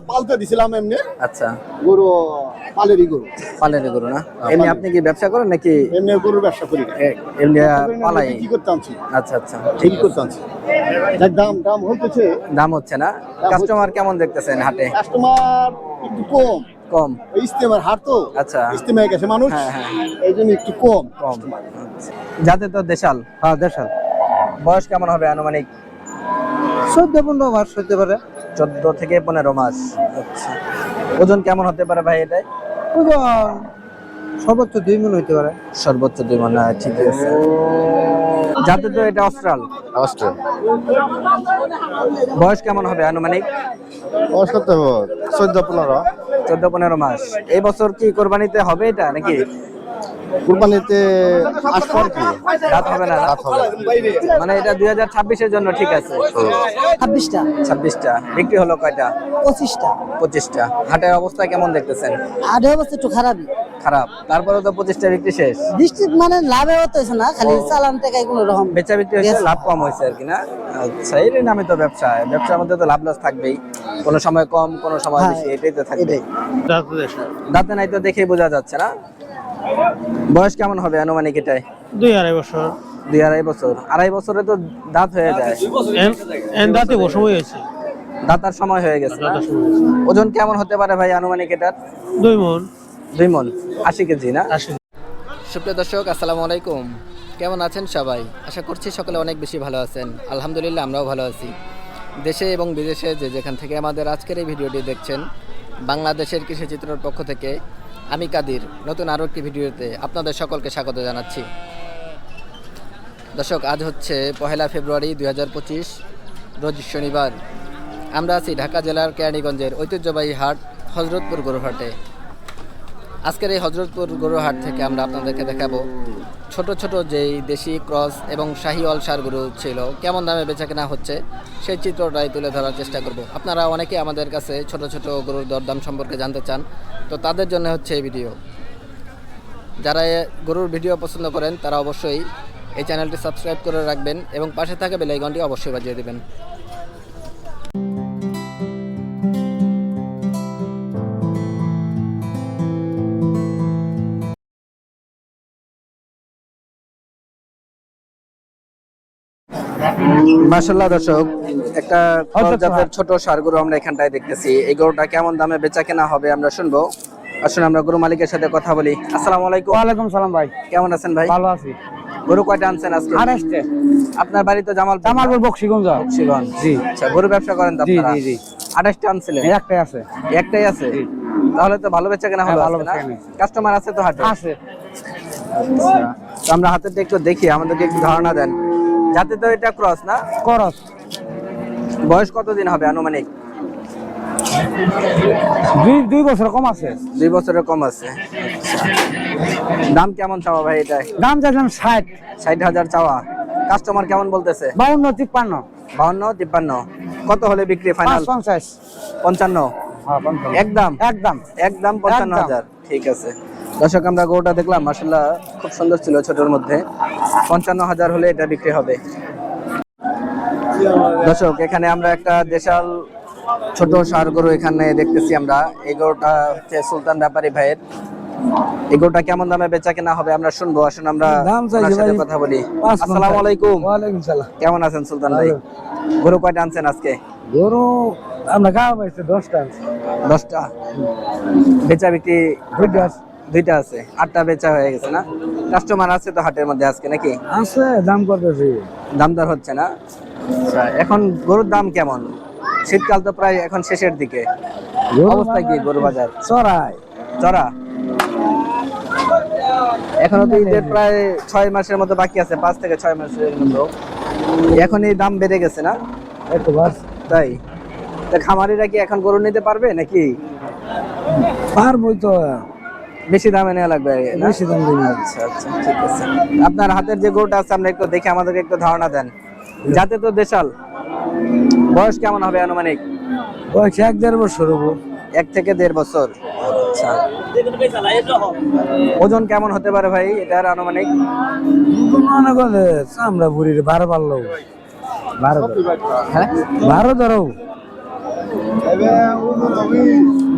পালতে দিছিলাম এমনি। আচ্ছা, গরু পালেরই গরু। পালের গরু না? এমনি আপনি কি ব্যবসা করেন নাকি এমনি গরুর ব্যবসা করি না। এমনি পালাই? কি করতে আনছি? আচ্ছা আচ্ছা, ঠিক ঠিক করতে আছে। আনছি। যাক, দাম দাম হইতেছে। দাম হচ্ছে না? কাস্টমার কেমন দেখতেছেন হাটে? কাস্টমার একটু কম। কম? ইস্তেমার হাট তো। আচ্ছা। ইস্তেমায় গেছে মানুষ। হ্যাঁ হ্যাঁ, এই জন্য একটু কম। কম। আচ্ছা। যাতে তো দেশাল? হ্যাঁ, দেশাল। বয়স কেমন হবে আনুমানিক? 14-15 মাস হতে পারে। 14 থেকে 15 মাস। আচ্ছা, ওজন কেমন হতে পারে ভাই এটা? ওজন সর্বোচ্চ 2 মণ হইতে পারে। সর্বোচ্চ 2 মণ। ঠিক আছে। যাতে তো এটা অস্ট্রাল? অস্ট্রেল। বয়স কেমন হবে আনুমানিক? বয়স কত হবে? 14-15। 14-15 মাস। এই বছর কি কোরবানিতে হবে এটা নাকি? কুরবানিতে আসবে আর কি। দাঁত হবে না? রাত হবে। মানে এটা 2026-এর জন্য ঠিক আছে। 26টা 26টা। বিক্রি হলো কয়টা? 25টা। 25টা। হাটের অবস্থা কেমন দেখতেছেন? আর অবস্থা একটু খারাপই। খারাপ? তারপরে তো 25টা বিক্রি শেষ। বৃষ্টি মানে লাভে হতেছে না, খালি চালান টাকায় কোনো রকম বেচা বিক্রি হয়েছে, লাভ কম হয়েছে আর কি না? আচ্ছা, এর নামে তো ব্যবসা। ব্যবসার মধ্যে তো লাভ লস থাকবেই, কোনো সময় কম কোনো সময় বেশি, এটাই তো থাকবে। দাঁতে নাই তো দেখেই বোঝা যাচ্ছে না? বয়স কেমন হবে আনুমানিক এটাই? 2-2.5 বছর। 2-2.5 বছর। 2.5 বছরে তো দাঁত হয়ে যায়। দাঁতে সময় হয়েছে। দাঁতার সময় হয়ে গেছে না? ওজন কেমন হতে পারে ভাই আনুমানিক এটার? 2 মণ। 2 মণ, 80 কেজি না? 80। সুপ্রিয় দর্শক, আসসালামু আলাইকুম। কেমন আছেন সবাই? আশা করছি সকলে অনেক বেশি ভালো আছেন। আলহামদুলিল্লাহ, আমরাও ভালো আছি। দেশে এবং বিদেশে যে যেখান থেকে আমাদের আজকের এই ভিডিওটি দেখছেন, বাংলাদেশের কৃষিচিত্রের পক্ষ থেকে আমি কাদির নতুন আরও একটি ভিডিওতে আপনাদের সকলকে স্বাগত জানাচ্ছি। দর্শক, আজ হচ্ছে 1 ফেব্রুয়ারি 2025, রোজ শনিবার। আমরা আছি ঢাকা জেলার কেরানীগঞ্জের ঐতিহ্যবাহী হাট হজরতপুর গরুহাটে। আজকের এই হজরতপুর গরুহাট থেকে আমরা আপনাদেরকে দেখাবো ছোট ছোট যেই দেশি ক্রস এবং শাহিওয়াল ষাঁড় গরু ছিল কেমন দামে বেচা কেনা হচ্ছে, সেই চিত্রটাই তুলে ধরার চেষ্টা করব। আপনারা অনেকে আমাদের কাছে ছোট ছোট গরুর দরদাম সম্পর্কে জানতে চান, তো তাদের জন্য হচ্ছে এই ভিডিও। যারা গরুর ভিডিও পছন্দ করেন তারা অবশ্যই এই চ্যানেলটি সাবস্ক্রাইব করে রাখবেন এবং পাশে থাকা বেল আইকনটি অবশ্যই বাজিয়ে দেবেন। মাশাআল্লাহ দর্শক, একটা ক্রস জাতের ছোট ষাঁড় গরু আমরা এখানটায় দেখতেছি। এই গরুটা কেমন দামে বেচা কেনা হবে আমরা শুনবো। আসুন আমরা গরু মালিকের সাথে কথা বলি। আসসালামু আলাইকুম। ওয়ালাইকুম সালাম ভাই। কেমন আছেন ভাই? ভালো আছি। গরু কয়টা আনছেন আজকে? 28টে। আপনার বাড়ি তো জামালপুর বকশীগঞ্জ। বকশীগঞ্জ। জি। আচ্ছা, গরু ব্যবসা করেন তো জি আপনারা? জি জি। 28টা আনছিলেন? একটাই আছে। একটাই আছে? তাহলে তো ভালো বেচা কেনা হলো। ভালো আজকে না? বেচা কেনা। কাস্টমার আছে তো হাটে? আছে। আচ্ছা, তো আমরা হাতেরটা একটু দেখি, আমাদেরকে একটু ধারণা দেন। যাতে তো এটা ক্রস না? করস। বয়স কতদিন হবে আনুমানিক? 2 বছর কম আছে। 2 বছরের কম আছে। আচ্ছা, দাম কেমন চাওয়া ভাই এটা? দাম চাইলাম 60। 60,000 চাওয়া। কাস্টমার কেমন বলতেছে? 52-53। 52-53। কত হলে বিক্রি ফাইনাল? 50। 55? হ্যাঁ, 50। একদম একদম। একদম 55,000। ঠিক আছে দর্শক, আমরা গরুটা দেখলাম, মাশাআল্লাহ খুব সুন্দর ছিল ছোটর মধ্যে। 55,000 হলে এটা বিক্রি হবে। দর্শক, এখানে আমরা একটা দেশাল ছোট ষাঁড় গরু এখানে দেখতেছি আমরা। এই গরুটা হচ্ছে সুলতান ব্যাপারী ভাইয়ের। এই গরুটা কেমন দামে বেচা কেনা হবে আমরা শুনবো। আসুন আমরা দাম চাইছি ওনার সাথে ভাই কথা বলি। 5। আসসালামু আলাইকুম। ওয়ালাইকুম সালাম। কেমন আছেন সুলতান ভাই? গরু কয়টা আনছেন আজকে? গরু আমরা গাঁও পাইছে 10টা আছে। 10টা? বেচা বিক্রি 2টা আছে। 8টা বেচা হয়ে গেছে না? কাস্টমার আছে তো হাটের মধ্যে আজকে নাকি? আছে, দাম করতেছি। দাম দর হচ্ছে না? আচ্ছা, এখন গরুর দাম কেমন? শীতকাল তো প্রায় এখন শেষের দিকে, অবস্থা কি গরু বাজার? চড়াই চড়া? এখনো তো ঈদের প্রায় 6 মাসের মতো বাকি আছে, 5 থেকে 6 মাসের মতো। এখন এই দাম বেড়ে গেছে না? একটু বাস। তাই? তা খামারিরা কি এখন গরু নিতে পারবে নাকি? পারবই তো। বেশি দামে নেওয়া লাগবে না? বেশি দাম দিবি। আচ্ছা আচ্ছা, ঠিক আছে। আপনার হাতের যে গরুটা আছে আমরা একটু দেখে আমাদেরকে একটু ধারণা দেন। যাতে তো দেশাল। বয়স কেমন হবে আনুমানিক? বয়স 1-1.5 বছর হবো। 1 থেকে 1.5 বছর। আচ্ছা, ওজন কেমন হতে পারে ভাই এটার আনুমানিক? মনে করে চামড়া বুড়ির 12 পারলো। 12। হ্যাঁ, 12 ধরো।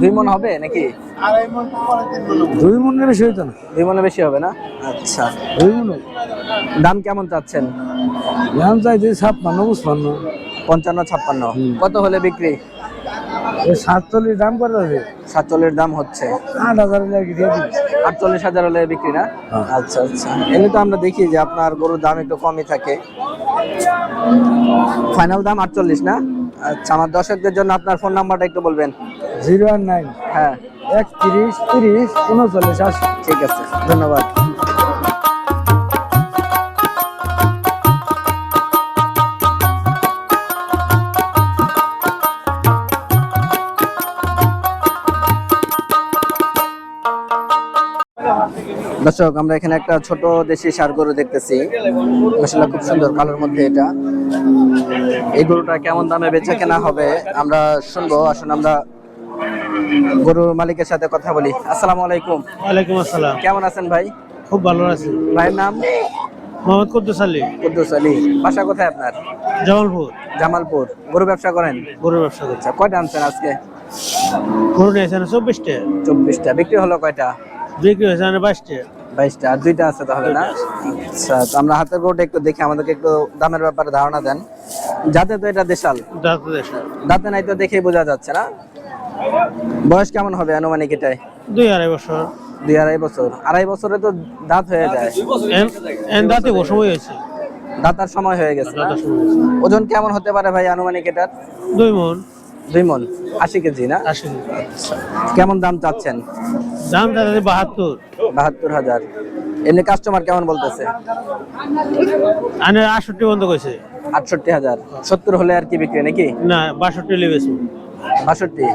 দুই মন হবে নাকি? 2 মনের বেশি হইতো না। 2 মনে বেশি হবে না? আচ্ছা, 2 মন দাম কেমন চাচ্ছেন? দাম চাইছে 56 55। 55 56। কত হলে বিক্রি? 47 দাম করে দেবে। 47 দাম হচ্ছে। 8000 লাগে দিয়ে দিবি। 48,000 হলে বিক্রি না? হ্যাঁ। আচ্ছা আচ্ছা, এমনি তো আমরা দেখি যে আপনার গরুর দাম একটু কমই থাকে। ফাইনাল দাম 48 না? আচ্ছা, আমার দর্শকদের জন্য আপনার ফোন নাম্বারটা একটু বলবেন। 019 হ্যাঁ, 31 30 39 80। ঠিক আছে, ধন্যবাদ। দর্শক, আমরা এখানে একটা ছোট দেশি ষাঁড় গরু দেখতেছি, মাশাআল্লাহ খুব সুন্দর কালোর মধ্যে। এটা এই গরুটা কেমন দামে বেচা কেনা হবে আমরা শুনবো। আসুন আমরা গরুর মালিকের সাথে কথা বলি। আসসালামু আলাইকুম। ওয়ালাইকুম আসসালাম। কেমন আছেন ভাই? খুব ভালো আছি। ভাইয়ের নাম? মোহাম্মদ কুদ্দুস আলী, কুদ্দুস আলী। বাসা কোথায় আপনার? জামালপুর। জামালপুর। গরু ব্যবসা করেন? গরুর ব্যবসা করছি। আচ্ছা, কয়টা আনছেন আজকে? গরু নিয়েছেন 24টা, 24টা। বিক্রি হলো কয়টা? বিক্রি হয়েছে 22টা। 22টা। আর 2টা আছে তাহলে না? আচ্ছা, তো আমরা হাতের গরুটা একটু দেখি, আমাদেরকে একটু দামের ব্যাপারে ধারণা দেন। যাতে তো এটা দেশাল, দাঁতে দেশে দাঁতে নাই তো দেখেই বোঝা যাচ্ছে না। বয়স কেমন হবে আনুমানিক এটাই? 2-2.5 বছর। 2-2.5 বছর। 2.5 বছরে তো দাঁত হয়ে যায়। দাঁতে সময় হয়েছে। দাঁতার সময় হয়ে গেছে না? দাঁতের সময় হয়েছে। ওজন কেমন হতে পারে ভাই আনুমানিক এটার? 2 মন। 2 মন। 80 কেজি না? 80। আচ্ছা, কেমন দাম চাচ্ছেন? দাম তাদের 72। 72,000। এমনি কাস্টমার কেমন বলতেছে? আনে 68 বন্ধ করেছে। 68,000। 70 হলে আর কি বিক্রি নাকি? না, 62 লেবেছে। 62?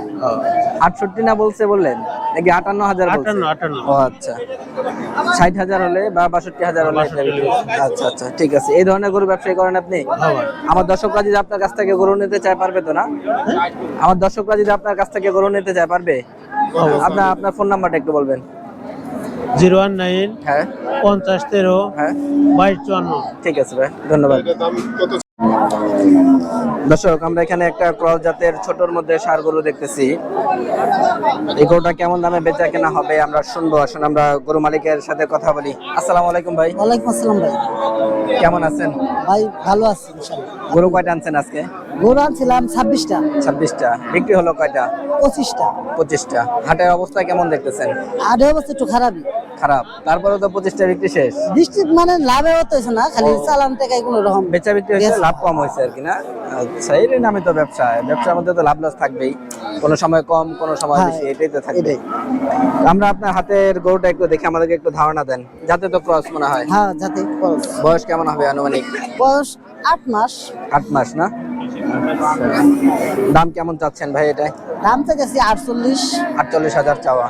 68 না বলছে বললেন নাকি 58,000 বলছে? 58। ও আচ্ছা, 60,000 হলে বা 62,000 হলে এটা বিক্রি করছে। আচ্ছা আচ্ছা, ঠিক আছে। এই ধরনের গরু ব্যবসায়ী করেন আপনি? আমার দর্শকরা যদি আপনার কাছ থেকে গরু নিতে চায় পারবে তো না? আমার দর্শকরা যদি আপনার কাছ থেকে গরু নিতে চায় পারবে? আপনার ফোন নাম্বারটা একটু বলবেন। 019 হ্যাঁ 50 13 হ্যাঁ, 22 54। ঠিক আছে ভাই, ধন্যবাদ। দর্শক, আমরা এখানে একটা ক্রস জাতের ছোটর মধ্যে ষাঁড় গরু দেখতেছি। এই গরুটা কেমন দামে বেচা কেনা হবে আমরা শুনবো। আসুন আমরা গরু মালিকের সাথে কথা বলি। আসসালামু আলাইকুম ভাই। ওয়ালাইকুম আসসালাম ভাই। কেমন আছেন? ভাই ভালো আছি ইনশাআল্লাহ। গরু কয়টা আনছেন আজকে? গরু আনছিলাম 26টা। 26টা। বিক্রি হলো কয়টা? 25টা। 25টা। হাটের অবস্থা কেমন দেখতেছেন? আর অবস্থা একটু খারাপই। খারাপ। তারপরে তো 25টা বিক্রি শেষ। বৃষ্টি মানে লাভে হতেছে না, খালি চালান থেকে কোনো রকম বেচা বিক্রি হয়েছে, লাভ কম হয়েছে আর কি না? আচ্ছা, এর নামে তো ব্যবসা। ব্যবসার মধ্যে তো লাভ লস থাকবেই, কোনো সময় কম কোনো সময় বেশি, এটাই তো থাকবে। আমরা আপনার হাতের গরুটা একটু দেখে আমাদেরকে একটু ধারণা দেন। যাতে তো ক্রস মনে হয়। হ্যাঁ যাতে বয়স কেমন হবে আনুমানিক? বয়স 8 মাস। 8 মাস না? দাম কেমন চাচ্ছেন ভাই এটা? দাম তো গেছে 48 48,000 চাওয়া।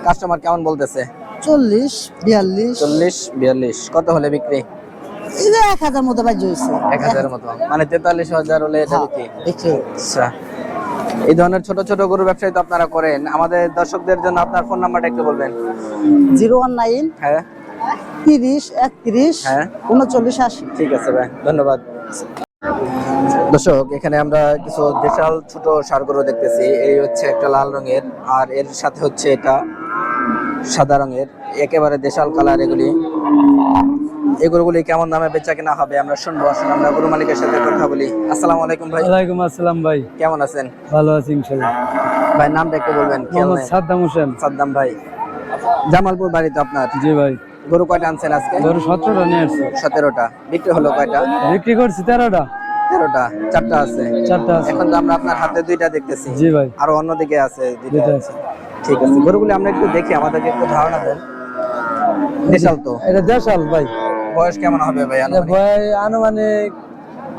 কাস্টমার কেমন বলতেছে? 40 42 40 42। কত হলে বিক্রি? এই যে 1000 মতো বাজে হইছে। 1000 মতো, মানে 43,000 হলে এটা বিক্রি। দেখছো আচ্ছা, এই ধরনের ছোট ছোট গরু ব্যবসায়ী তো আপনারা করেন। আমাদের দর্শকদের জন্য আপনার ফোন নাম্বারটা একটু বলবেন। 019 হ্যাঁ 30 31 হ্যাঁ, 39 80। ঠিক আছে ভাই, ধন্যবাদ। দর্শক, এখানে আমরা কিছু দেশাল ছোট ষাঁড় গরু দেখতেছি। এই হচ্ছে একটা লাল রঙের, আর এর সাথে হচ্ছে এটা সাদা রঙের, একেবারে দেশাল কালার এগুলি। এই গরুগুলি কেমন দামে বেচা কেনা হবে আমরা শুনবো। আসলে আমরা গরু মালিকের সাথে কথা বলি। আসসালামু আলাইকুম ভাই। ওয়ালাইকুম আসসালাম ভাই। কেমন আছেন? ভালো আছি ইনশাআল্লাহ। ভাই নামটা একটু বলবেন। মোহাম্মদ সাদ্দাম হোসেন। সাদ্দাম ভাই। জামালপুর বাড়ি তো আপনার? জি ভাই। গরু কয়টা আনছেন আজকে? গরু 17টা নিয়ে আসছি। 17টা। বিক্রি হলো কয়টা? বিক্রি করছি 13টা। 13টা। 4টা আছে। 4টা আছে। এখন তো আমরা আপনার হাতে 2টা দেখতেছি। জি ভাই। আর অন্যদিকে আছে 2টা দুইটা আছে। ঠিক আছে, গরুগুলি আমরা একটু দেখি, আমাদেরকে একটু ধারণা দেন। দেশাল তো? এটা দেশাল ভাই। বয়স কেমন হবে ভাই এটা আনুমানিক? ভাই আনুমানিক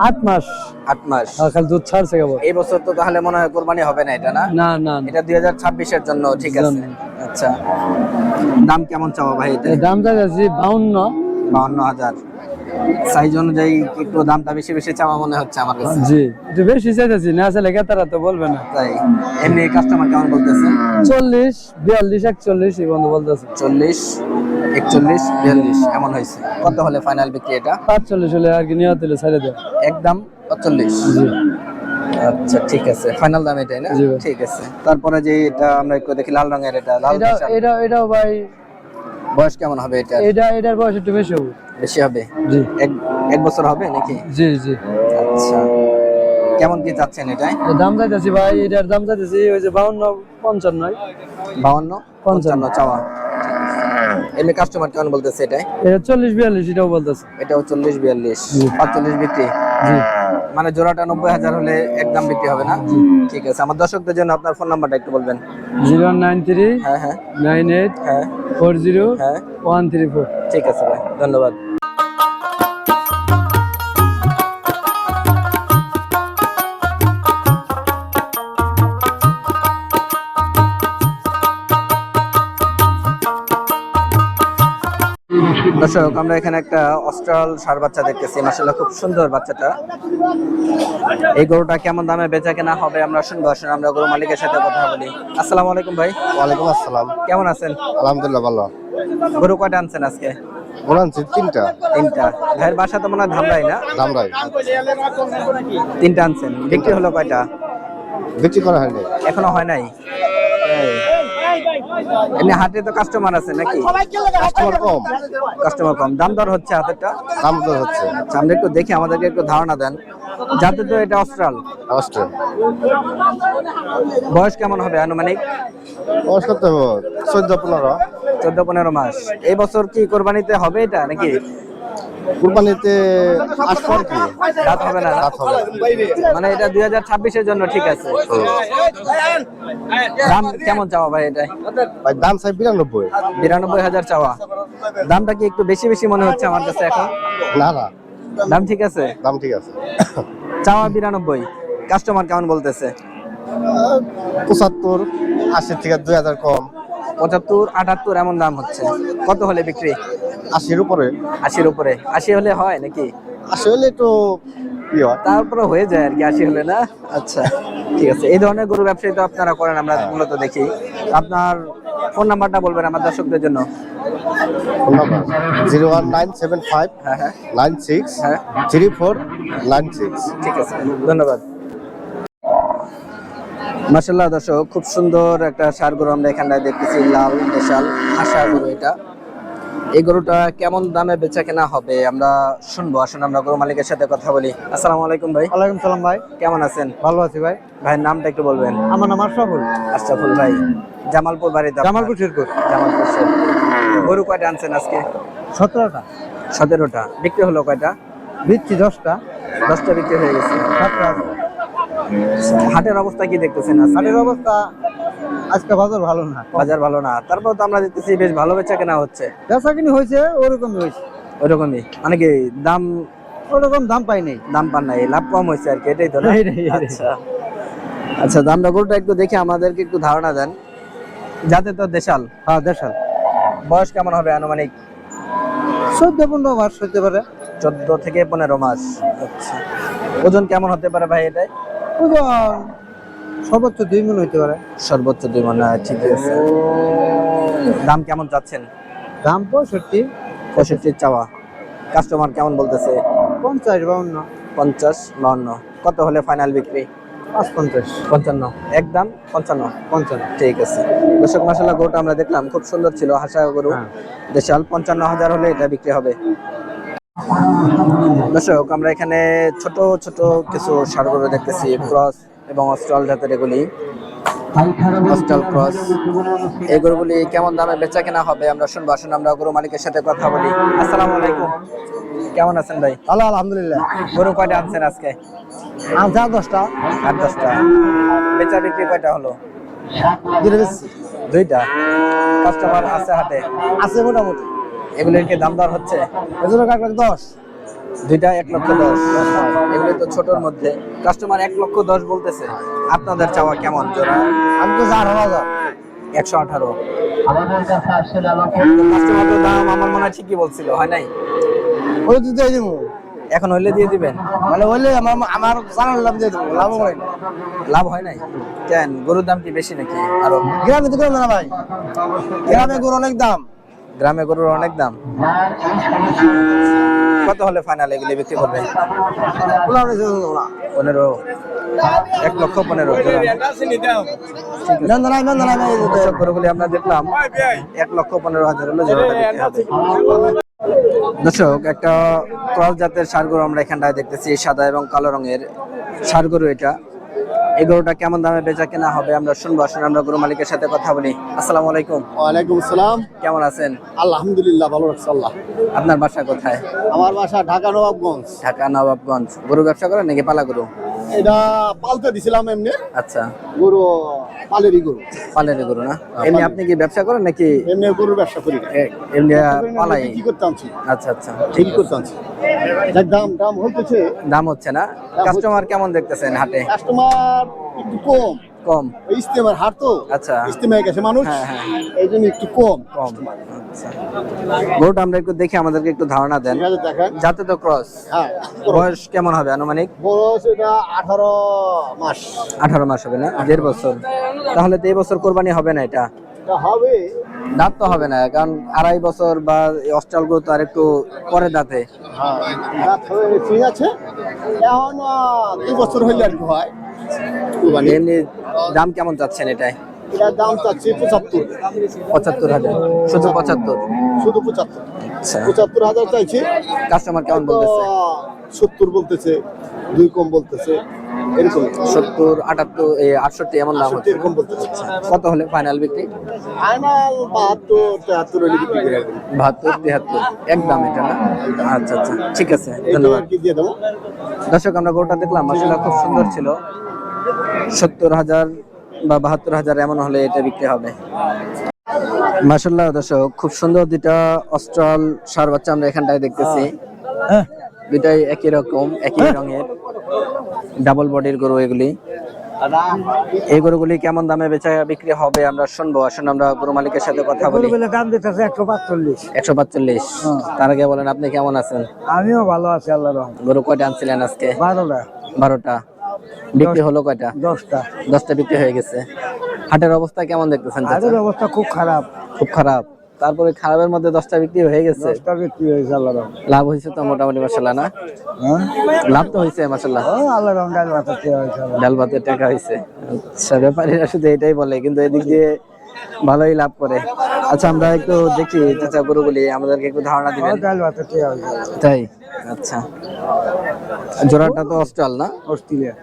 8 মাস। 8 মাস। খালি দুধ ছাড়ছে কেবল। এই বছর তো তাহলে মনে হয় কোরবানি হবে না, এটা না? না না এটা 2026 এর জন্য। ঠিক আছে। আচ্ছা, দাম কেমন চাও ভাই এটা? দাম চাইছি 52। 52,000। সাইজ অনুযায়ী একটু দামটা বেশি বেশি চাওয়া মনে হচ্ছে আমার কাছে। জি একটু বেশি চাইছি, না চাইলে কেতারা তো বলবে না। তাই এমনি কাস্টমার কেমন বলতেছে? 40 42 41 এই বন্ধু বলতেছে। 40 41 42 এমন হয়েছে। কত হলে ফাইনাল বিক্রি এটা? 45 হলে আর কি নিয়ত হলে ছেড়ে দেব। একদম 45। জি আচ্ছা ঠিক আছে, ফাইনাল দাম এটাই না? জি ভাই। ঠিক আছে। তারপরে যে এটা আমরা একটু দেখি লাল রঙের, এটা লাল বিশাল। এটাও ভাই, বয়স কেমন হবে এটা? এটার বয়স একটু বেশি হবে। বেশি হবে? জি এক বছর হবে নাকি? জি জি। আচ্ছা, কেমন কি চাচ্ছেন এটাই? দাম চাইতেছি ভাই, এটার দাম চাইতেছি ওই যে 52-55। 52 55 চাওয়া। এমনি কাস্টমার কেমন বলতেছে এটাই? এটা 40-42 এটাও বলতেছে। এটাও 40-42, 45 বিক্রি। জি। মানে জোড়াটা 90,000 হলে একদম বিক্রি হবে না? ঠিক আছে। আমার দর্শকদের জন্য আপনার ফোন নাম্বারটা একটু বলবেন। 0193 হ্যাঁ হ্যাঁ 98 হ্যাঁ 40 হ্যাঁ 134। ঠিক আছে ভাই, ধন্যবাদ। দর্শক, আমরা এখানে একটা অস্ট্রাল ষাঁড় বাচ্চা দেখতেছি, মাশাআল্লাহ খুব সুন্দর বাচ্চাটা। এই গরুটা কেমন দামে বেচা কেনা হবে আমরা শুনবো। আসুন আমরা গরু মালিকের সাথে কথা বলি। আসসালামু আলাইকুম ভাই। ওয়ালাইকুম আসসালাম। কেমন আছেন? আলহামদুলিল্লাহ ভালো। গরু কয়টা আনছেন আজকে? বলানছি 3টা। 3টা। ভাইয়ের বাসা তো মনে হয় ধামরাই না? দামরাই 3টা আনছেন, বিক্রি হলো কয়টা? বিক্রি করা হয়নি। এখনো হয় নাই? এমনি হাটে তো কাস্টমার আছে নাকি? কাস্টমার কম, কাস্টমার কম, দাম দর হচ্ছে হাতেরটা? দাম দর হচ্ছে। আচ্ছা, আমরা একটু দেখি, আমাদেরকে একটু ধারণা দেন। যাতে তো এটা অস্ট্রাল, অস্ট্রেল বয়স কেমন হবে আনুমানিক? বয়স কত হবে? 14-15। 14-15 মাস। এই বছর কি কোরবানিতে হবে এটা নাকি? কুরবানিতে আসবো আর কি। রাত হবে না? রাত হবে। মানে এটা 2026-এর জন্য ঠিক আছে। দাম কেমন চাওয়া ভাই এটা? ভাই দাম চাই 92। 92,000 চাওয়া। দামটা কি একটু বেশি বেশি মনে হচ্ছে আমার কাছে এখন? না না, দাম ঠিক আছে? দাম ঠিক আছে। চাওয়া 92, কাস্টমার কেমন বলতেছে? 75, 80 থেকে 2000 কম। 75, 78 এমন দাম হচ্ছে। কত হলে বিক্রি? 80-র উপরে। 80-র উপরে। 80 হলে হয় নাকি? আসলে একটু কি হয়, তারপরে হয়ে যায় আর কি, 80 হলে না? আচ্ছা ঠিক আছে। এই ধরনের গরু ব্যবসায়ী তো আপনারা করেন, আমরা মূলত দেখি। আপনার ফোন নাম্বারটা বলবেন আমার দর্শকদের জন্য। ফোন নাম্বার 01975 হ্যাঁ হ্যাঁ 96 হ্যাঁ 3496। ঠিক আছে, ধন্যবাদ। মাশাআল্লাহ দর্শক, খুব সুন্দর একটা ষাঁড় গরু আমরা এখানে দেখতেছি, লাল বিশাল হাসা গরু এটা। এই গরুটা কেমন দামে বেচা কেনা হবে আমরা শুনবো। আসুন আমরা গরু মালিকের সাথে কথা বলি। আসসালামু আলাইকুম ভাই। ওয়ালাইকুম সালাম ভাই। কেমন আছেন? ভালো আছি ভাই। ভাইয়ের নামটা একটু বলবেন। আমার নাম আশরাফুল। আশরাফুল ভাই, জামালপুর বাড়িতে? জামালপুর শেরপুর। জামালপুর শেরপুর। গরু কয়টা আনছেন আজকে? 17টা। 17টা। বিক্রি হলো কয়টা? বিচ্ছি 10টা। 10টা বিক্রি হয়ে গেছে। 7টা আছে। হাটের অবস্থা কি দেখতেছেন আজকে? হাটের অবস্থা আজকে বাজার ভালো না। বাজার ভালো না, তারপর তো আমরা দেখতেছি বেশ ভালো বেচা কেনা হচ্ছে। বেচা কিনি হয়েছে, ওরকমই হয়েছে। ওইরকমই মানে কি দাম? ওরকম দাম পাই নাই। দাম পান নাই, লাভ কম হয়েছে আর কি, এটাই তো না? এটাই। আচ্ছা আচ্ছা, দামটা গরুটা একটু দেখে আমাদেরকে একটু ধারণা দেন। যাতে তো দেশাল। হ্যাঁ দেশাল। বয়স কেমন হবে আনুমানিক? 14-15 মাস হতে পারে। 14 থেকে 15 মাস। আচ্ছা, ওজন কেমন হতে পারে ভাই এটাই? ওজন সর্বোচ্চ 2 মণ হইতে পারে। সর্বোচ্চ 2 মণ। ঠিক আছে। দাম কেমন চাচ্ছেন? দাম 65। 65 চাওয়া। কাস্টমার কেমন বলতেছে? 50-52। 50-52। কত হলে ফাইনাল বিক্রি? 55। 55। একদম 55। 55। ঠিক আছে। দর্শক, মাশাআল্লাহ গরুটা আমরা দেখলাম, খুব সুন্দর ছিল, হাসা গরু। হ্যাঁ। দেশাল 55,000 হলে এটা বিক্রি হবে। দর্শক, আমরা এখানে ছোট ছোট কিছু ষাঁড় গরু দেখতেছি, ক্রস এবং অস্ট্রাল জাতের। এগুলি অস্ট্রাল ক্রস। এই গরুগুলি কেমন দামে বেচা কেনা হবে আমরা শুনবো। আসুন আমরা গরু মালিকের সাথে কথা বলি। আসসালামু আলাইকুম। কেমন আছেন ভাই? ভালো আলহামদুলিল্লাহ। গরু কয়টা আনছেন আজকে? আচ্ছা 10টা। 8-10টা। বেচা বিক্রি কয়টা হলো? 2টা। কাস্টমার আছে হাতে? আছে মোটামুটি। এগুলির কি দাম দর হচ্ছে? এজন্য কাক 10। 2টা 1,10,000। এগুলি তো ছোটর মধ্যে। কাস্টমার 1,10,000 বলতেছে। আপনাদের চাওয়া কেমন জোড়া? আমি তো 18,000। 118। কাস্টমারের দাম আমার মনে হয় ঠিকই বলছিল, হয় নাই? ওই তো দিয়ে দিব। এখন হইলে দিয়ে দিবেন? মানে হইলে আমার জানার লাভ দিয়ে দেবো, লাভ হয় না। লাভ হয় নাই কেন? গরুর দাম কি বেশি নাকি আরো? গ্রামে তো কম না ভাই, গ্রামে গরু অনেক দাম। গ্রামে গরুর অনেক দাম। কত হলে ফাইনাল এগুলি বিক্রি করবে? 15। 15। 1,15,000 দর্শক গরুগুলি আমরা দেখলাম 1,15,000 হলে জোড়াটা বিক্রি হবে। দর্শক একটা ক্রস জাতের ষাঁড় গরু আমরা এখানটায় দেখতেছি, সাদা এবং কালো রঙের ষাঁড় গরু এটা। এই গরুটা কেমন দামে বেচা কেনা হবে আমরা শুনবো। আসলে আমরা গরু মালিকের সাথে কথা বলি। আসসালামু আলাইকুম। ওয়ালাইকুম আসসালাম। কেমন আছেন? আলহামদুলিল্লাহ, ভালো রাখছে আল্লাহ। আপনার বাসা কোথায়? আমার বাসা ঢাকা নবাবগঞ্জ। ঢাকা নবাবগঞ্জ। গরু ব্যবসা করেন নাকি পালা গরু? এটা পালতে দিছিলাম এমনি, আচ্ছা, গরু পালেরই গরু। পালের গরু না? এমনি আপনি কি ব্যবসা করেন নাকি এমনি গরুর ব্যবসা করি না, এমনি পালাই? কি করতে আনছি, আচ্ছা আচ্ছা, ঠিক করতে আনছি। যাক, দাম দাম হইতেছে, দাম হচ্ছে না? কাস্টমার কেমন দেখতেছেন হাটে? কাস্টমার একটু কম। কম? ইস্তেমার হাট তো, আচ্ছা, ইস্তেমায় গেছে মানুষ, হ্যাঁ হ্যাঁ, এই জন্য একটু কম। কম। আচ্ছা, গরুটা আমরা একটু দেখে আমাদেরকে একটু ধারণা দেন। ঠিক আছে, দেখেন। যাতে তো ক্রস, হ্যাঁ, বয়স কেমন হবে আনুমানিক? বয়স এটা 18 মাস। 18 মাস হবে না? 1.5 বছর। তাহলে তো এই বছর কোরবানি হবে না এটা? এটা হবে, দাঁত তো হবে না, কারণ 2.5 বছর বা অস্ট্রাল গরু তো আর একটু পরে দাঁতে। হ্যাঁ, দাঁত হয়ে ঠিক আছে। এখন 2 বছর হইলে আর কি হয়। এমনি দাম কেমন চাচ্ছেন এটাই? এটার দাম চাচ্ছি 75। 75,000? শুধু 75? শুধু 75। আচ্ছা, 75,000 চাইছি। কাস্টমার কেমন বলতেছে? 70 বলতেছে, 2 কম বলতেছে, এরকম 70, 78, 68 এমন দাম 68 হচ্ছে। এরকম বলতেছে। কত হলে ফাইনাল বিক্রি? ফাইনাল 72, 73 হলে বিক্রি করে দেবো। 72, 73 একদম এটা না? আচ্ছা আচ্ছা, ঠিক আছে, এইটা ধন্যবাদ। আর কি দিয়ে দেবো। দর্শক আমরা গরুটা দেখলাম, আসলে খুব সুন্দর ছিল। 70,000 বা 72,000 এমন হলে এটা বিক্রি হবে। মাশাআল্লাহ দর্শক, খুব সুন্দর দুইটা অস্ট্রাল ষাঁড় বাচ্চা আমরা এখানটায় দেখতেছি। দুইটাই একই রকম, একই রঙের, ডাবল বডির গরু এগুলি। এই গরুগুলি কেমন দামে বেচা বিক্রি হবে আমরা শুনবো। আসুন আমরা গরু মালিকের সাথে কথা বলি। দাম দিতেছে 145। 145। তার আগে বলেন আপনি কেমন আছেন? আমিও ভালো আছি, আল্লাহর রহমতে। গরু কয়টা আনছিলেন আজকে? 12টা। 12টা। বিক্রি হলো কয়টা? 10টা। 10টা বিক্রি হয়ে গেছে। হাটের অবস্থা কেমন দেখতেছেন চাচা? আগের অবস্থা খুব খারাপ। খুব খারাপ। তারপরে খারাপের মধ্যে 10টা বিক্রি হয়ে গেছে। 10টা বিক্রি হয়েছে, আল্লাহর রহমতে। লাভ হয়েছে তো মোটামুটি মাশাআল্লাহ না? হ্যাঁ, লাভ তো হয়েছে মাশাআল্লাহ। আল্লাহর রহমতে ডাল ভাত খেয়ে হয়েছে। ডাল ভাতের টাকা হয়েছে। আচ্ছা, ব্যাপারীরা শুধু এটাই বলে, কিন্তু এদিক দিয়ে ভালোই লাভ করে। আচ্ছা, আমরা একটু দেখি চাচা গরুগুলি, আমাদেরকে একটু ধারণা দিবেন। ডাল ভাত খেয়ে হয়েছে। তাই? আচ্ছা, জোড়াটা তো অস্ট্রাল না? অস্ট্রেলিয়া।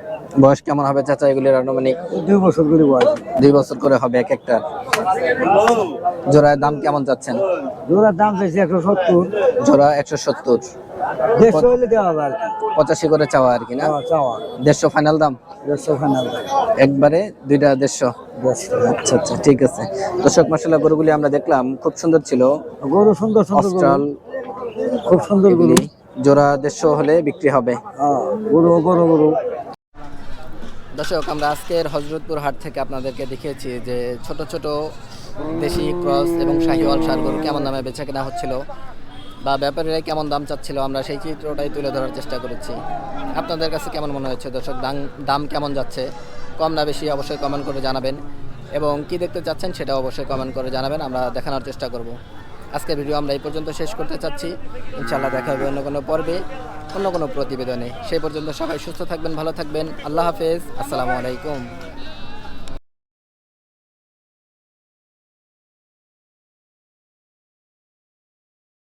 বয়স কেমন হবে চাচা এগুলির আনুমানিক? 2 বছর করে বয়স। 2 বছর করে হবে এক একটা। জোড়ার দাম কেমন চাচ্ছেন? জোড়ার দাম চাইছে 170। জোড়া 170। 150 হলে দেওয়া হবে আর কি। 85 করে চাওয়া আর কি না? চাওয়া 150 ফাইনাল দাম? 150 ফাইনাল দাম। একবারে দুইটা 150? আচ্ছা আচ্ছা, ঠিক আছে। দর্শক মাশাআল্লাহ গরুগুলি আমরা দেখলাম, খুব সুন্দর ছিল। গরু সুন্দর সুন্দর গরু, অস্ট্রাল খুব সুন্দর গরু। এগুলি জোড়া 150 হলে বিক্রি হবে। গরু গরু গরু। দর্শক আমরা আজকের হযরতপুর হাট থেকে আপনাদেরকে দেখিয়েছি যে ছোট ছোট দেশি ক্রস এবং শাহিওয়াল ষাঁড় গরু কেমন দামে বেচা কেনা হচ্ছিল বা ব্যাপারীরা কেমন দাম চাচ্ছিল, আমরা সেই চিত্রটাই তুলে ধরার চেষ্টা করেছি। আপনাদের কাছে কেমন মনে হচ্ছে দর্শক? দাম কেমন যাচ্ছে, কম না বেশি অবশ্যই কমেন্ট করে জানাবেন, এবং কি দেখতে চাচ্ছেন সেটা অবশ্যই কমেন্ট করে জানাবেন, আমরা দেখানোর চেষ্টা করব। আজকের ভিডিও আমরা এই পর্যন্ত শেষ করতে চাচ্ছি। ইনশাআল্লাহ দেখা হবে অন্য কোনো পর্বে, অন্য কোনো প্রতিবেদনে। সেই পর্যন্ত সবাই সুস্থ থাকবেন, ভালো থাকবেন। আল্লাহ হাফেজ, আসসালামু আলাইকুম।